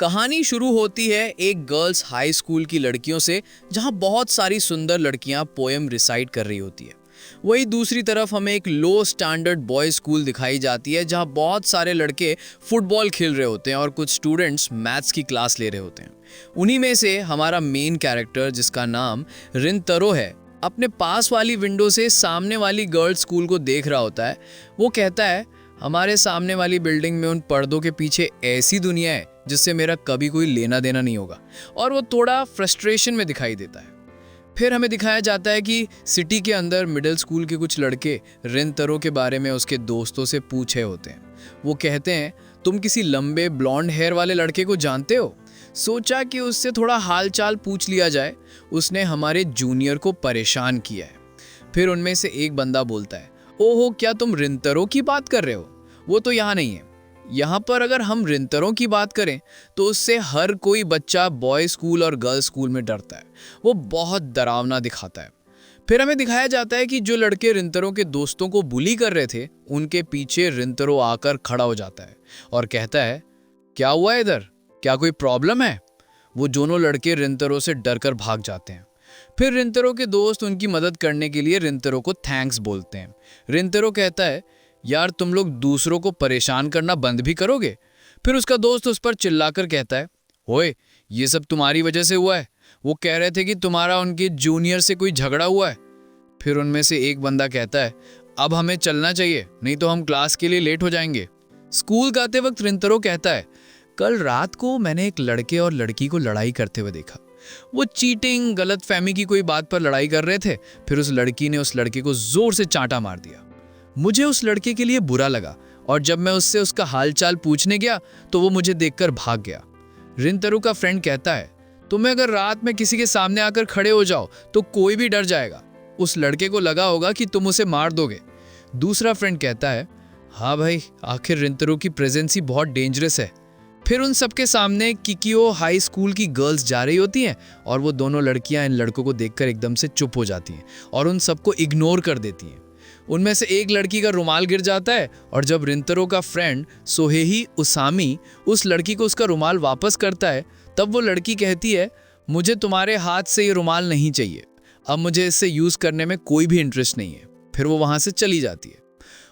कहानी शुरू होती है एक गर्ल्स हाई स्कूल की लड़कियों से, जहां बहुत सारी सुंदर लड़कियां पोएम रिसाइट कर रही होती है। वही दूसरी तरफ हमें एक लो स्टैंडर्ड बॉयज स्कूल दिखाई जाती है, जहां बहुत सारे लड़के फुटबॉल खेल रहे होते हैं और कुछ स्टूडेंट्स मैथ्स की क्लास ले रहे होते हैं। उन्हीं में से हमारा मेन कैरेक्टर, जिसका नाम रिंतरो है, अपने पास वाली विंडो से सामने वाली गर्ल्स स्कूल को देख रहा होता है। वो कहता है, हमारे सामने वाली बिल्डिंग में उन पर्दों के पीछे ऐसी दुनिया है जिससे मेरा कभी कोई लेना देना नहीं होगा। और वो थोड़ा फ्रस्ट्रेशन में दिखाई देता है। फिर हमें दिखाया जाता है कि सिटी के अंदर मिडिल स्कूल के कुछ लड़के रिंतरो के बारे में उसके दोस्तों से पूछे होते हैं। वो कहते हैं, तुम किसी लंबे ब्लॉन्ड हेयर वाले लड़के को जानते हो? सोचा कि उससे थोड़ा हालचाल पूछ लिया जाए, उसने हमारे जूनियर को परेशान किया है। फिर उनमें से एक बंदा बोलता है, ओहो, क्या तुम रिंतरो की बात कर रहे हो? वो तो यहाँ नहीं है। यहाँ पर अगर हम रिंतरों की बात करें तो उससे हर कोई बच्चा बॉय स्कूल और गर्ल्स स्कूल में डरता है। वो बहुत डरावना दिखाता है। फिर हमें दिखाया जाता है कि जो लड़के रिंतरों के दोस्तों को बुली कर रहे थे, उनके पीछे रिंतरो आकर खड़ा हो जाता है और कहता है, क्या हुआ इधर? क्या कोई प्रॉब्लम है? वो दोनों लड़के रिंतरो से डरकर भाग जाते हैं। फिर रिंतरो के दोस्त उनकी मदद करने के लिए रिंतरो को थैंक्स बोलते हैं। रिंतरो कहता है, यार तुम लोग दूसरों को परेशान करना बंद भी करोगे? फिर उसका दोस्त उस पर चिल्लाकर कहता है, ओए, ये सब तुम्हारी वजह से हुआ है। वो कह रहे थे कि तुम्हारा उनके जूनियर से कोई झगड़ा हुआ है। फिर उनमें से एक बंदा कहता है, अब हमें चलना चाहिए, नहीं तो हम क्लास के लिए लेट हो जाएंगे। स्कूल जाते वक्त रिंतरो कहता है, कल रात को मैंने एक लड़के और लड़की को लड़ाई करते हुए देखा। वो चीटिंग, गलत फहमी की कोई बात पर लड़ाई कर रहे थे। फिर उस लड़की ने उस लड़के को जोर से चांटा मार दिया। मुझे उस लड़के के लिए बुरा लगा और जब मैं उससे उसका हालचाल पूछने गया तो वो मुझे देखकर भाग गया। रिंतरो का फ्रेंड कहता है, तुम्हें अगर रात में किसी के सामने आकर खड़े हो जाओ तो कोई भी डर जाएगा। उस लड़के को लगा होगा कि तुम उसे मार दोगे। दूसरा फ्रेंड कहता है, हाँ भाई, आखिर रिंतरो की प्रेजेंस ही बहुत डेंजरस है। फिर उन सबके सामने किकियो हाई स्कूल की गर्ल्स जा रही होती हैं और वो दोनों लड़कियां इन लड़कों को देखकर एकदम से चुप हो जाती हैं और उन सबको इग्नोर कर देती हैं। उनमें से एक लड़की का रुमाल गिर जाता है और जब रिंतरो का फ्रेंड सोहेही उसामी उस लड़की को उसका रुमाल वापस करता है, तब वो लड़की कहती है, मुझे तुम्हारे हाथ से ये रुमाल नहीं चाहिए। अब मुझे इससे यूज करने में कोई भी इंटरेस्ट नहीं है। फिर वो वहां से चली जाती है।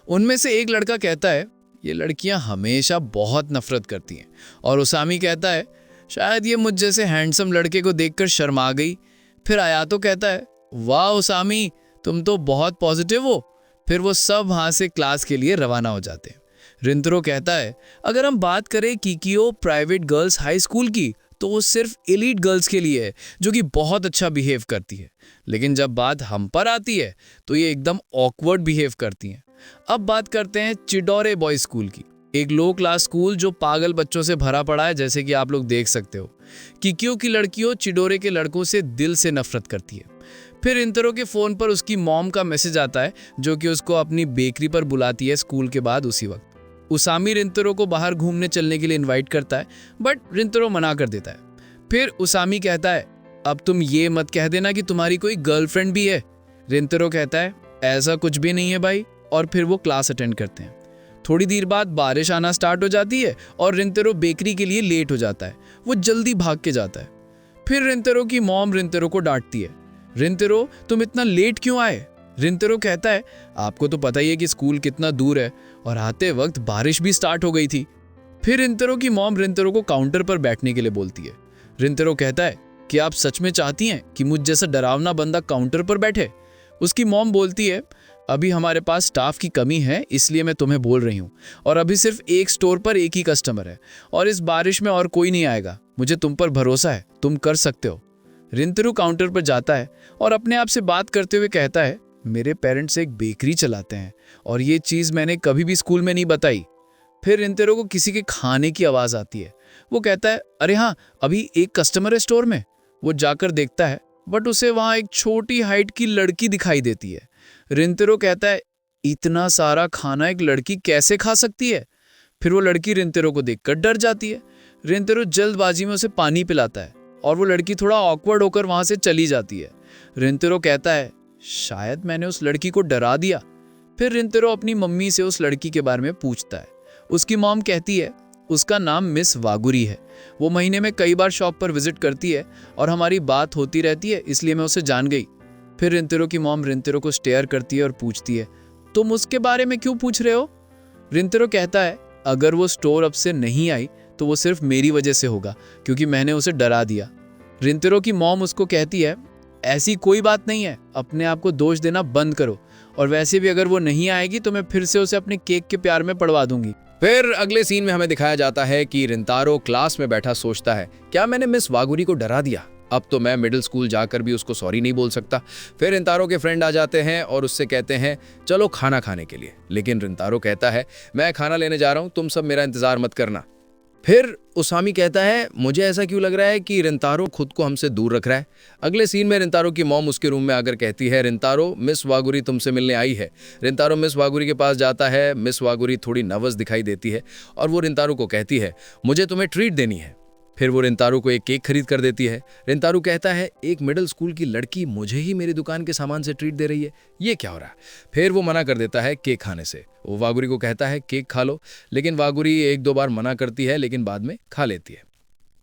उनमें से एक लड़का कहता है, ये लड़कियां हमेशा बहुत नफरत करती हैं। और उसामी कहता है, शायद ये मुझ जैसे हैंडसम लड़के को देखकर शर्मा गई। फिर आयातो कहता है, वाह उसामी, तुम तो बहुत पॉजिटिव हो। फिर वो सब वहां से क्लास के लिए रवाना हो जाते हैं। रिंतरो कहता है, अगर हम बात करें किकियो प्राइवेट गर्ल्स हाई स्कूल की, तो वो सिर्फ एलीट गर्ल्स के लिए है जो कि बहुत अच्छा बिहेव करती है। लेकिन जब बात हम पर आती है तो ये एकदम ऑकवर्ड बिहेव करती हैं। अब बात करते हैं चिडोरे बॉयज स्कूल की, एक लो क्लास स्कूल जो पागल बच्चों से भरा पड़ा है, जैसे कि आप लोग देख सकते हो। किकियो की लड़कियों चिडोरे के लड़कों से दिल से नफरत करती है। फिर रिंतरो के फोन पर उसकी मॉम का मैसेज आता है, जो कि उसको अपनी बेकरी पर बुलाती है स्कूल के बाद उसी वक्त। उसामी रिंतरो को बाहर घूमने चलने के लिए इनवाइट करता है, बट रिंतरो मना कर देता है। फिर उसामी कहता है, अब तुम ये मत कह देना कि तुम्हारी कोई गर्लफ्रेंड भी है। रिंतरो कहता है, ऐसा कुछ भी नहीं है भाई। और फिर वो क्लास अटेंड करते हैं। थोड़ी देर बाद बारिश आना स्टार्ट हो जाती है और रिंतरो बेकरी के लिए लेट हो जाता है। वो जल्दी भाग के जाता है। फिर रिंतरो की मॉम रिंतरो को डांटती है, रिंतरो, तुम इतना लेट क्यों आए? रिंतरो कहता है, आपको तो पता ही है कि स्कूल कितना दूर है और आते वक्त बारिश भी स्टार्ट हो गई थी। फिर रिंतरो की मॉम रिंतरो को काउंटर पर बैठने के लिए बोलती है। रिंतरो कहता है, कि आप सच में चाहती हैं कि मुझ जैसा डरावना बंदा काउंटर पर बैठे? उसकी मॉम बोलती है, अभी हमारे पास स्टाफ की कमी है, इसलिए मैं तुम्हें बोल रही हूँ, और अभी सिर्फ एक स्टोर पर एक ही कस्टमर है और इस बारिश में और कोई नहीं आएगा। मुझे तुम पर भरोसा है, तुम कर सकते हो। रिंतरो काउंटर पर जाता है और अपने आप से बात करते हुए कहता है, मेरे पेरेंट्स एक बेकरी चलाते हैं और ये चीज़ मैंने कभी भी स्कूल में नहीं बताई। फिर रिंतरो को किसी के खाने की आवाज़ आती है। वो कहता है, अरे हाँ, अभी एक कस्टमर है स्टोर में। वो जाकर देखता है, बट उसे वहाँ एक छोटी हाइट की लड़की दिखाई देती है। रिंतरो कहता है, इतना सारा खाना एक लड़की कैसे खा सकती है? फिर वो लड़की रिंतरो को देखकर डर जाती है। रिंतरो जल्दबाजी में उसे पानी पिलाता है और वो लड़की थोड़ा ऑकवर्ड होकर वहां से चली जाती है। रिंतरो कहता है, शायद मैंने उस लड़की को डरा दिया। फिर रिंतरो अपनी मम्मी से उस लड़की के बारे में पूछता है। उसकी मॉम कहती है, उसका नाम मिस वागुरी है। वो महीने में कई बार शॉप पर विजिट करती है और हमारी बात होती रहती है, इसलिए मैं उसे जान गई। फिर रिंतेरो की मॉम रिंतेरो को स्टेयर करती है और पूछती है, तुम उसके बारे में क्यों पूछ रहे हो? रिंतेरो कहता है, अगर वो स्टोर अप से नहीं आई तो वो सिर्फ मेरी वजह से होगा, क्योंकि मैंने उसे डरा दिया। रिंतेरो की मॉम उसको कहती है, ऐसी कोई बात नहीं है, अपने आप को दोष देना बंद करो, और वैसे भी अगर वो नहीं आएगी तो मैं फिर से उसे अपने केक के प्यार में पड़वा दूंगी। फिर अगले सीन में हमें दिखाया जाता है कि रिंतारो क्लास में बैठा सोचता है, क्या मैंने मिस वागुरी को डरा दिया? अब तो मैं मिडिल स्कूल जाकर भी उसको सॉरी नहीं बोल सकता। फिर रिंतारो के फ्रेंड आ जाते हैं और उससे कहते हैं, चलो खाना खाने के लिए। लेकिन रिंतारो कहता है, मैं खाना लेने जा रहा हूं, तुम सब मेरा इंतजार मत करना। फिर उसामी कहता है, मुझे ऐसा क्यों लग रहा है कि रिंतारो खुद को हमसे दूर रख रहा है। अगले सीन में रिंतारो की मॉम उसके रूम में आकर कहती है, रिंतारो, मिस वागुरी तुमसे मिलने आई है। रिंतारो मिस वागुरी के पास जाता है। मिस वागुरी थोड़ी नर्वस दिखाई देती है और वो रिंतारो को कहती है, मुझे तुम्हें ट्रीट देनी है। फिर वो रिंतारो को एक केक खरीद कर देती है। रिंतारो कहता है, एक मिडिल स्कूल की लड़की मुझे ही मेरी दुकान के सामान से ट्रीट दे रही है, ये क्या हो रहा है? फिर वो मना कर देता है केक खाने से। वो वागुरी को कहता है, केक खा लो, लेकिन वागुरी एक दो बार मना करती है, लेकिन बाद में खा लेती है।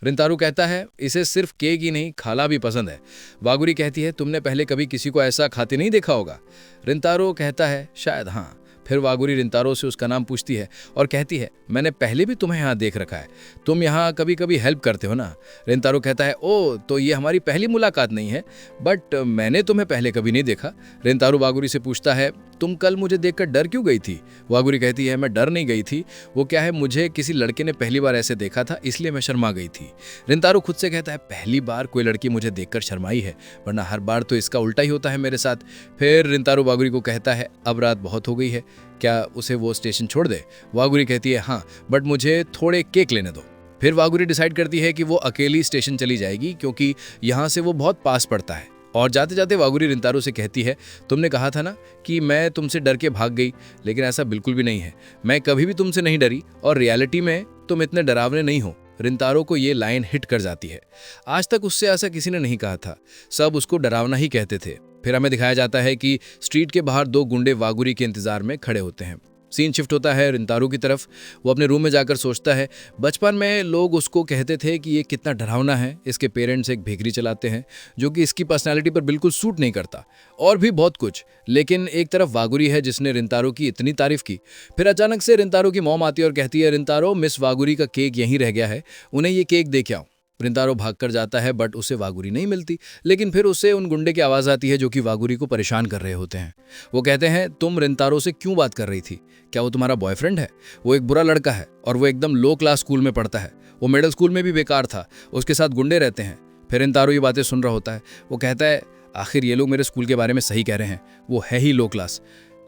रिंतारो कहता है, इसे सिर्फ केक ही नहीं खाना भी पसंद है। वागुरी कहती है, तुमने पहले कभी किसी को ऐसा खाते नहीं देखा होगा। रिंतारो कहता है, शायद हाँ। फिर वागुरी रिंतारो से उसका नाम पूछती है और कहती है, मैंने पहले भी तुम्हें यहाँ देख रखा है, तुम यहाँ कभी कभी हेल्प करते हो ना। रिंतारो कहता है, ओ तो ये हमारी पहली मुलाकात नहीं है, बट मैंने तुम्हें पहले कभी नहीं देखा। रिंतारो वागुरी से पूछता है, तुम कल मुझे देखकर डर क्यों गई थी? वागुरी कहती है, मैं डर नहीं गई थी, वो क्या है, मुझे किसी लड़के ने पहली बार ऐसे देखा था, इसलिए मैं शर्मा गई थी। रिंतारो खुद से कहता है, पहली बार कोई लड़की मुझे देखकर शर्माई है, वरना हर बार तो इसका उल्टा ही होता है मेरे साथ। फिर रिंतारो वागुरी को कहता है, अब रात बहुत हो गई है, क्या उसे वो स्टेशन छोड़ दे? वागुरी कहती है, हाँ, बट मुझे थोड़े केक लेने दो। फिर वागुरी डिसाइड करती है कि वो अकेली स्टेशन चली जाएगी, क्योंकि यहाँ से वो बहुत पास पड़ता है। और जाते जाते वागुरी रिंतारो से कहती है, तुमने कहा था ना कि मैं तुमसे डर के भाग गई, लेकिन ऐसा बिल्कुल भी नहीं है, मैं कभी भी तुमसे नहीं डरी और रियलिटी में तुम इतने डरावने नहीं हो। रिंतारो को ये लाइन हिट कर जाती है। आज तक उससे ऐसा किसी ने नहीं कहा था, सब उसको डरावना ही कहते थे। फिर हमें दिखाया जाता है कि स्ट्रीट के बाहर दो गुंडे वागुरी के इंतजार में खड़े होते हैं। सीन शिफ्ट होता है रिंतारो की तरफ। वो अपने रूम में जाकर सोचता है, बचपन में लोग उसको कहते थे कि ये कितना डरावना है, इसके पेरेंट्स एक बेकरी चलाते हैं जो कि इसकी पर्सनालिटी पर बिल्कुल सूट नहीं करता, और भी बहुत कुछ। लेकिन एक तरफ वागुरी है जिसने रिंतारो की इतनी तारीफ की। फिर अचानक से रिंतारो की मॉम आती है और कहती है, रिंतारो, मिस वागुरी का केक यहीं रह गया है, उन्हें ये केक दे के आओ। रिंतारो भागकर जाता है, बट उसे वागुरी नहीं मिलती। लेकिन फिर उसे उन गुंडे की आवाज़ आती है जो कि वागुरी को परेशान कर रहे होते हैं। वो कहते हैं, तुम रिंतारो से क्यों बात कर रही थी? क्या वो तुम्हारा बॉयफ्रेंड है? वो एक बुरा लड़का है और वो एकदम लो क्लास स्कूल में पढ़ता है, वो मिडिल स्कूल में भी बेकार था, उसके साथ गुंडे रहते हैं। फिर रिंतारो ये बातें सुन रहा होता है। वो कहता है, आखिर ये लोग मेरे स्कूल के बारे में सही कह रहे हैं, वो है ही लो क्लास।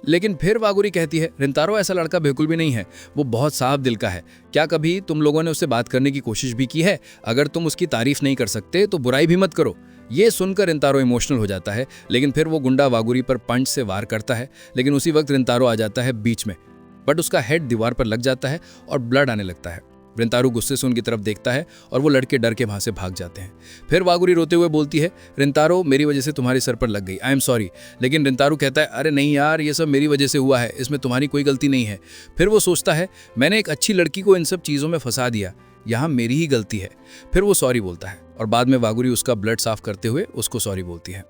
लेकिन फिर वागुरी कहती है, रिंतारो ऐसा लड़का बिल्कुल भी नहीं है, वो बहुत साफ दिल का है। क्या कभी तुम लोगों ने उससे बात करने की कोशिश भी की है? अगर तुम उसकी तारीफ नहीं कर सकते तो बुराई भी मत करो। ये सुनकर रिंतारो इमोशनल हो जाता है। लेकिन फिर वो गुंडा वागुरी पर पंच से वार करता है, लेकिन उसी वक्त रिंतारो आ जाता है बीच में, बट उसका हेड दीवार पर लग जाता है और ब्लड आने लगता है। रिंतारो गुस्से से उनकी तरफ देखता है और वो लड़के डर के वहां से भाग जाते हैं। फिर वागुरी रोते हुए बोलती है, रिंतारो, मेरी वजह से तुम्हारे सर पर लग गई, आई एम सॉरी। लेकिन रिंतारो कहता है, अरे नहीं यार, ये सब मेरी वजह से हुआ है, इसमें तुम्हारी कोई गलती नहीं है। फिर वो सोचता है, मैंने एक अच्छी लड़की को इन सब चीज़ों में फंसा दिया, यहाँ मेरी ही गलती है। फिर वो सॉरी बोलता है और बाद में वागुरी उसका ब्लड साफ करते हुए उसको सॉरी बोलती है।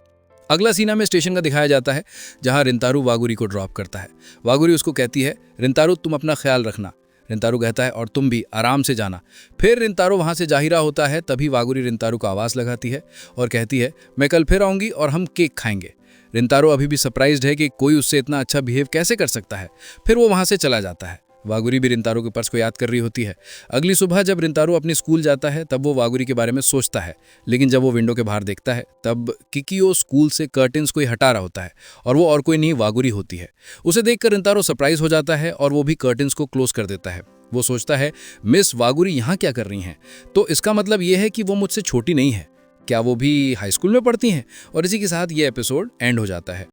अगला सीन हमें स्टेशन का दिखाया जाता है, जहाँ रिंतारो वागुरी को ड्रॉप करता है। वागुरी उसको कहती है, रिंतारो, तुम अपना ख्याल रखना। रिंतारो कहता है, और तुम भी आराम से जाना। फिर रिंतारो वहाँ से जा ही रहा होता है, तभी वागुरी रिंतारो को आवाज़ लगाती है और कहती है, मैं कल फिर आऊँगी और हम केक खाएंगे। रिंतारो अभी भी सरप्राइज्ड है कि कोई उससे इतना अच्छा बिहेव कैसे कर सकता है। फिर वो वहाँ से चला जाता है। वागुरी भी रिंतारो के पर्स को याद कर रही होती है। अगली सुबह जब रिंतारो अपनी स्कूल जाता है तब वो वागुरी के बारे में सोचता है, लेकिन जब वो विंडो के बाहर देखता है तब किकियो स्कूल से कर्टेन्स को ही हटा रहा होता है और वो और कोई नहीं वागुरी होती है। उसे देखकर रिंतारो सरप्राइज हो जाता है और वो भी कर्टेन्स को क्लोज कर देता है। वो सोचता है, मिस वागुरी यहाँ क्या कर रही हैं? तो इसका मतलब ये है कि वो मुझसे छोटी नहीं है। क्या वो भी हाई स्कूल में पढ़ती हैं? और इसी के साथ ये एपिसोड एंड हो जाता है।